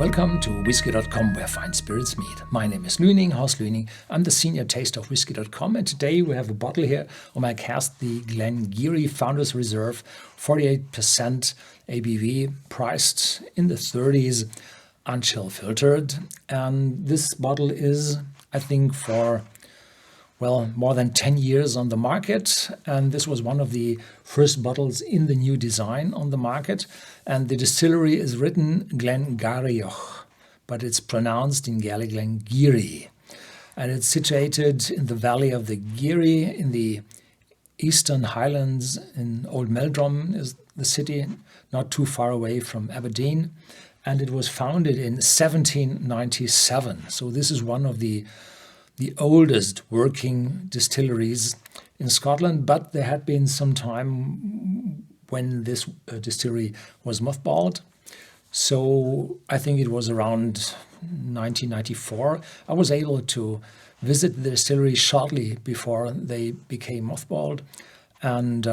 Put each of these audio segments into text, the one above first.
Welcome to Whisky.com, where fine spirits meet. My name is Lüning, Horst Lüning. I'm the senior taster of Whisky.com, and today we have a bottle here on my cask, the Glen Garioch Founders Reserve, 48% ABV, priced in the 30s, unchill filtered. And this bottle is, I think, for more than 10 years on the market, and this was one of the first bottles in the new design on the market. And the distillery is written Glen Garioch, but it's pronounced in Gaelic Glen Garioch. And it's situated in the valley of the Garioch in the Eastern Highlands. In Old Meldrum is the city, not too far away from Aberdeen. And it was founded in 1797. So this is one of the oldest working distilleries in Scotland, but there had been some time when this distillery was mothballed. So I think it was around 1994. I was able to visit the distillery shortly before they became mothballed. And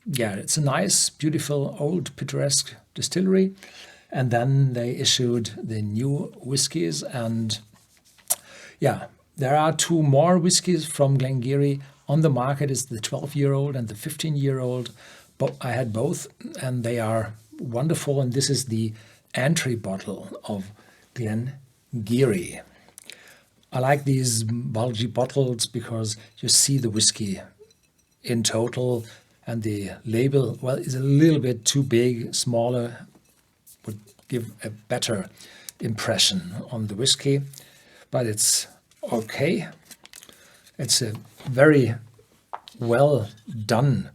it's a nice, beautiful, old, picturesque distillery. And then they issued the new whiskies, and there are two more whiskies from Glen Garioch on the market. It's the 12-year-old and the 15-year-old. But I had both, and they are wonderful. And this is the entry bottle of Glen Garioch. I like these bulgy bottles because you see the whiskey in total, and the label, is a little bit too big. Smaller would give a better impression on the whiskey, but it's okay. It's a very well done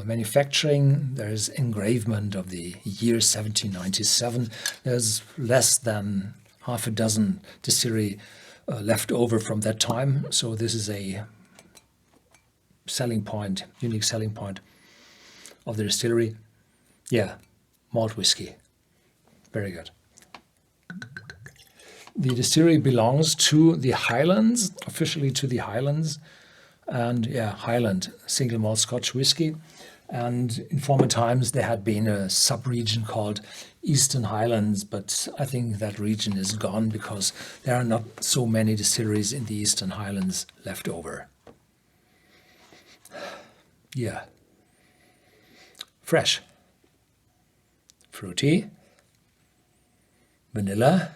manufacturing. There's engravement of the year 1797. There's less than half a dozen distillery left over from that time. So this is a selling point, unique selling point of the distillery. Yeah, malt whiskey. Very good. The distillery belongs to the Highlands, officially to the Highlands, and Highland single malt Scotch whisky. And in former times there had been a sub-region called Eastern Highlands, but I think that region is gone because there are not so many distilleries in the Eastern Highlands left over. Yeah. Fresh. Fruity. Vanilla.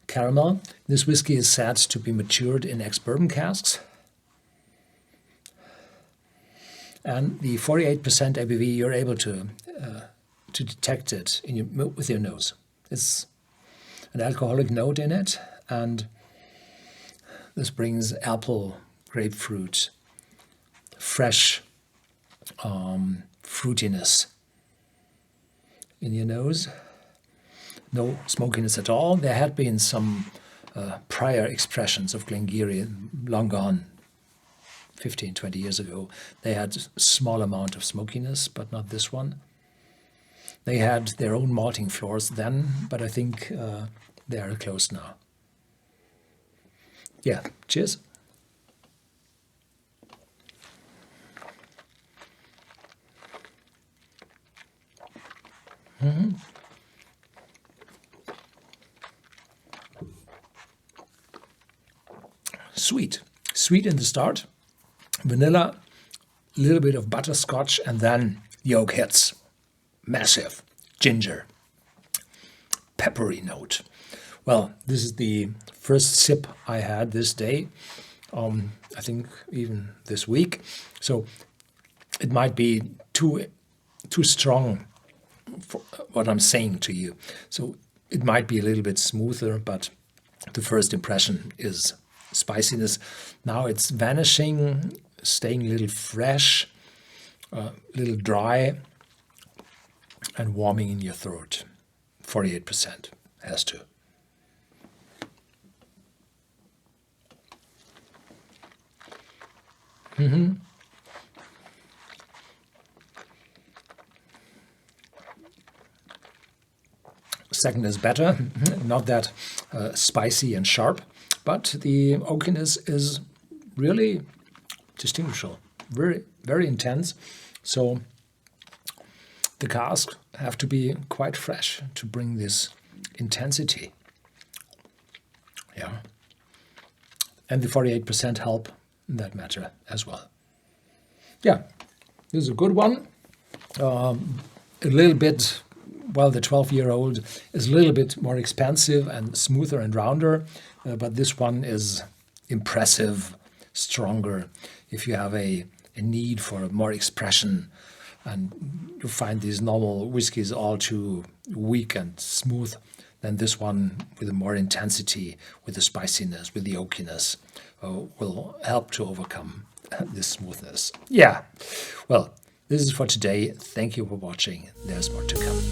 Caramel. This whiskey is said to be matured in ex-bourbon casks. And the 48% ABV, you're able to detect it with your nose. It's an alcoholic note in it, and this brings apple, grapefruit, fresh fruitiness in your nose. No smokiness at all. There had been some prior expressions of Glen Garioch long gone, 15, 20 years ago. They had a small amount of smokiness, but not this one. They had their own malting floors then, but I think they are closed now. Yeah, cheers. Sweet in the start, vanilla, a little bit of butterscotch, and then the oak hits. Massive ginger, peppery note. Well, this is the first sip I had this day, I think even this week. So it might be too strong for what I'm saying to you. So it might be a little bit smoother, but the first impression is spiciness. Now it's vanishing, staying a little fresh, a little dry, and warming in your throat. 48% has to. Second is better, not that spicy and sharp, but the oakiness is really distinguishable, very, very intense. So the casks have to be quite fresh to bring this intensity. Yeah. And the 48% help in that matter as well. Yeah, this is a good one. A little bit, well, the 12-year-old is a little bit more expansive and smoother and rounder, but this one is impressive, stronger. If you have a need for more expression and you find these normal whiskies all too weak and smooth, then this one with more intensity, with the spiciness, with the oakiness, will help to overcome this smoothness. Yeah, well, this is for today. Thank you for watching. There's more to come.